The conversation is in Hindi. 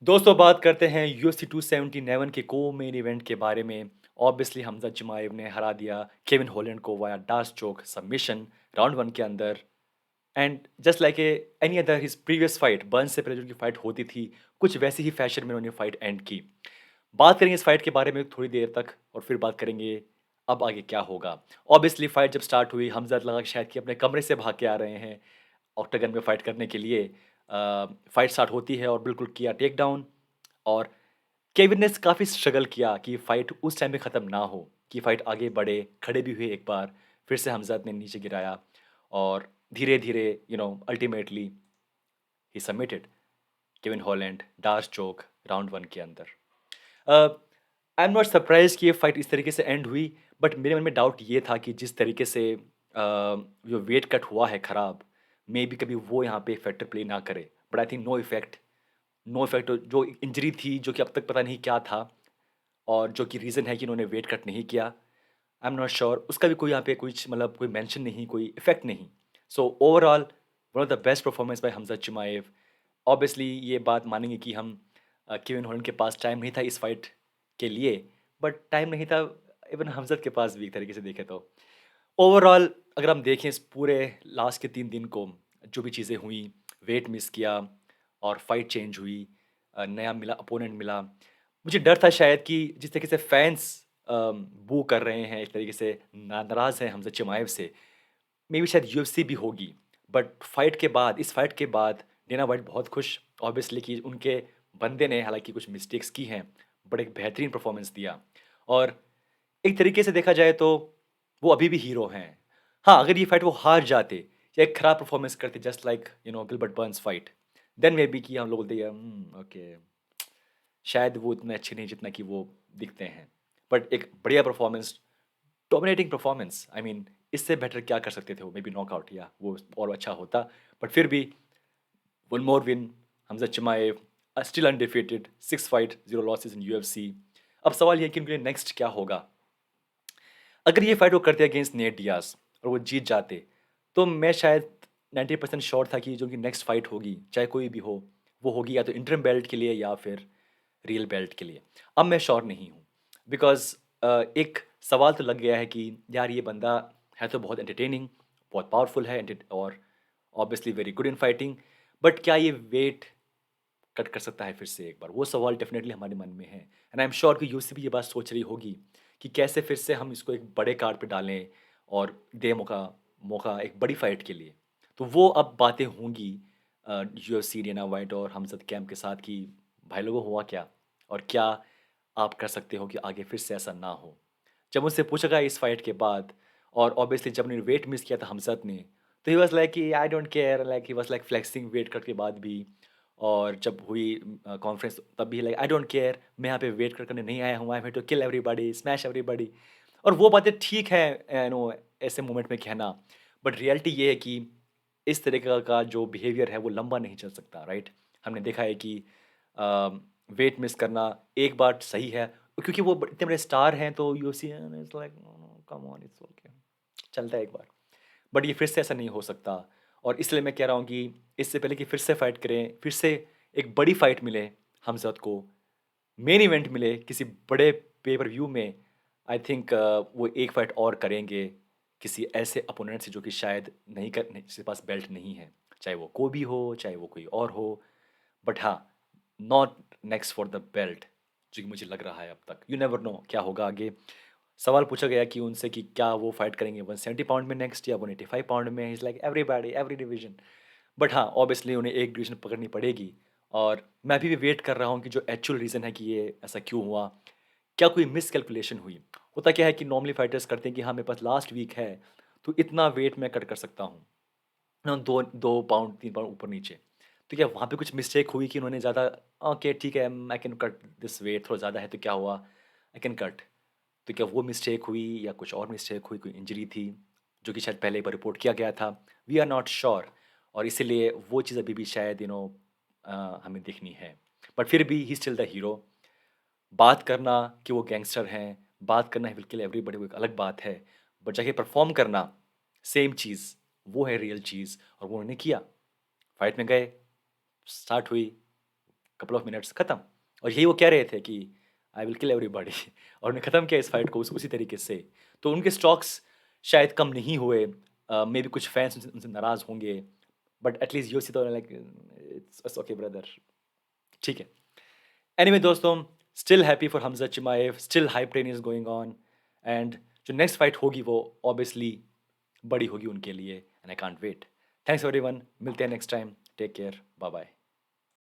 दोस्तों बात करते हैं यूएफसी 279 के को मेन इवेंट के बारे में। ऑब्वियसली हमजा चिमाएव ने हरा दिया केविन हॉलैंड को वाया डार्स चोक सबमिशन राउंड 1 के अंदर। And just like any other his previous fight burn से पहले जो उनकी फाइट होती थी, कुछ वैसी ही फैशन में उन्होंने फाइट एंड की। बात करेंगे इस फाइट के बारे में थोड़ी देर तक और फिर बात करेंगे अब आगे क्या होगा। ऑब्वियसली फाइट जब स्टार्ट हुई हमजा लगा कि शायद कि अपने कमरे से भाग के आ रहे हैं ऑक्टागन में फाइट करने के लिए। फाइट स्टार्ट होती है और बिल्कुल किया टेक डाउन। और केविन ने काफ़ी स्ट्रगल किया कि फाइट उस टाइम में ख़त्म ना हो, कि फाइट आगे बढ़े, खड़े भी हुए एक बार, फिर से हमज़ात ने नीचे गिराया और धीरे-धीरे ultimately he submitted Kevin Holland D'Arce choke round 1 के अंदर। आई एम नॉट सरप्राइज़ कि ये फाइट इस तरीके से एंड हुई, बट मेरे मन में डाउट ये था कि जिस तरीके से जो वेट कट हुआ है खराब, मेबी कभी वो यहाँ पे फैक्टर प्ले ना करे। But I think no effect जो इंजरी थी, जो कि अब तक पता नहीं क्या था और जो कि रीज़न है कि इन्होंने वेट कट नहीं किया। आई एम नॉट श्योर उसका भी कोई यहाँ पे कुछ मतलब कोई मेंशन नहीं, कोई इफ़ेक्ट नहीं। So overall one of the best performance by Hamza चिमाएव। Obviously ये बात मानेंगे कि हम केविन हॉलैंड के पास टाइम नहीं था इस फाइट के लिए, बट टाइम नहीं था इवन हमज़ा के पास भी एक तरीके से देखें तो। ओवरऑल अगर हम देखें इस पूरे लास्ट के 3 दिन को, जो भी चीज़ें हुई, वेट मिस किया और फाइट चेंज हुई, नया मिला अपोनेंट मिला। मुझे डर था शायद कि जिस तरीके से फैन्स बू कर रहे हैं, एक तरीके से नाराज़ हैं हमज़ा चिमाएव से, मेबी शायद यूएफसी भी होगी। बट फाइट के बाद इस फाइट के बाद डेना व्हाइट बहुत खुश ऑब्वियसली कि उनके बंदे ने हालाँकि कुछ मिस्टेक्स की हैं, बट एक बेहतरीन परफॉर्मेंस दिया। और एक तरीके से देखा जाए तो वो अभी भी हीरो हैं। हाँ, अगर ये फाइट वो हार जाते या एक खराब परफॉर्मेंस करते just like Gilbert Burns fight, then maybe कि हम लोग बोलते ओके, शायद वो उतने अच्छे नहीं जितना कि वो दिखते हैं। बट एक बढ़िया performance, dominating performance, I mean इससे बेटर क्या कर सकते थे वो, मे बी नॉकआउट या वो और अच्छा होता। बट फिर भी one more win, Hamza Chimaev still undefeated, 6 fight 0 losses in UFC. अब सवाल ये है कि उनके लिए नेक्स्ट क्या होगा। अगर ये फाइट वो करते अगेंस्ट नेट डियाज और वो जीत जाते, तो मैं शायद 90% श्योर था कि जो उनकी नेक्स्ट फाइट होगी, चाहे कोई भी हो, वो होगी या तो इंटरम बेल्ट के लिए या फिर रियल बेल्ट के लिए। अब मैं श्योर नहीं हूँ बिकॉज़ एक सवाल तो लग गया है कि यार ये बंदा है तो बहुत एंटरटेनिंग, बहुत पावरफुल है और obviously very good in fighting, but क्या ये वेट कट कर सकता है फिर से एक बार? वो सवाल डेफ़िनेटली हमारे मन में है एंड आई एम श्योर कि यूएसए भी ये बात सोच रही होगी कि कैसे फिर से हम इसको एक बड़े कार्ड पे डालें और दें मौका मौका एक बड़ी फाइट के लिए। तो वो अब बातें होंगी यूएफसी, डेना व्हाइट और हमज़द कैम्प के साथ कि भाई लोगों हुआ क्या? और क्या आप कर सकते हो कि आगे फिर से ऐसा ना हो? जब मुझसे पूछा गया इस फाइट के बाद और ऑब्वियसली जब उन्होंने वेट मिस किया था हमज़द ने, तो ही वाज़ लाइक कि I don't care, like he was like flexing weight cut के बाद भी। और जब हुई कॉन्फ्रेंस तब भी लाइक आई डोंट केयर, मैं यहाँ पे वेट करने नहीं आया हूँ, I am here to kill everybody, smash everybody. और वो बातें ठीक है ऐसे मोमेंट में कहना, बट रियलिटी ये है कि इस तरीके का जो बिहेवियर है वो लंबा नहीं चल सकता, राइट? हमने देखा है कि वेट मिस करना एक बार सही है क्योंकि वो इतने बड़े स्टार हैं तो UFC is like come on, it's okay, चलता है एक बार। बट ये फिर से ऐसा नहीं हो सकता और इसलिए मैं कह रहा हूँ कि इससे पहले कि फिर से फाइट करें, फिर से एक बड़ी फाइट मिले हमज़द को, मेन इवेंट मिले किसी बड़े पे पर व्यू में, आई थिंक वो एक फाइट और करेंगे किसी ऐसे अपोनेंट से जो कि शायद जिसके पास बेल्ट नहीं है, चाहे वो कोबी हो, चाहे वो कोई और हो। बट हाँ, not next for the belt, जो कि मुझे लग रहा है अब तक। यू नेवर नो क्या होगा आगे। सवाल पूछा गया कि उनसे कि क्या वो फाइट करेंगे 170 पाउंड में नेक्स्ट या 185 पाउंड में? Is like everybody, every division. But हाँ, ऑब्वियसली उन्हें एक डिवीजन पकड़नी पड़ेगी और मैं अभी भी वेट कर रहा हूँ कि जो एक्चुअल रीज़न है कि ये ऐसा क्यों हुआ? क्या कोई मिसकैलकुलेशन हुई? होता क्या है कि नॉर्मली फाइटर्स करते हैं कि हाँ, मेरे पास लास्ट वीक है, तो इतना वेट मैं कट कर सकता हूँ। 2 2 पाउंड 3 पाउंड ऊपर-नीचे। तो क्या वहाँ पे कुछ मिस्टेक हुई कि उन्होंने ज़्यादा ओके ठीक है, I can cut this weight, थोड़ा ज़्यादा है तो क्या हुआ? I can cut. तो क्या वो मिस्टेक हुई या कुछ और मिस्टेक हुई, कोई इंजरी थी, जो कि शायद पहले एक बार रिपोर्ट किया गया था? वी आर नॉट श्योर और इसीलिए वो चीज़ अभी भी शायद हमें देखनी है। बट फिर भी he is still the hero. बात करना कि वो गैंगस्टर हैं, बात करना ही विल किल एवरीबॉडी वो एक अलग बात है, बट जाके परफ़ॉर्म करना, सेम चीज़, वो है रियल चीज़ और वो उन्होंने किया। फाइट में गए, स्टार्ट हुई, कपल ऑफ मिनट्स खत्म। और यही वो कह रहे थे कि आई विल किल एवरीबॉडी और उन्होंने ख़त्म किया इस फाइट को उसी तरीके से। तो उनके स्टॉक्स शायद कम नहीं हुए, मे बी कुछ फैंस उनसे नाराज़ होंगे, बट एटलीस्ट यूएफसी तो लाइक इट्स ओके ब्रदर, ठीक है। एनीवे दोस्तों, still happy for Khamzat Chimaev, still hype train is going on, and जो नेक्स्ट फाइट होगी वो ऑब्वियसली बड़ी होगी उनके लिए, and I can't wait. Thanks everyone, मिलते हैं next time, take care, bye bye.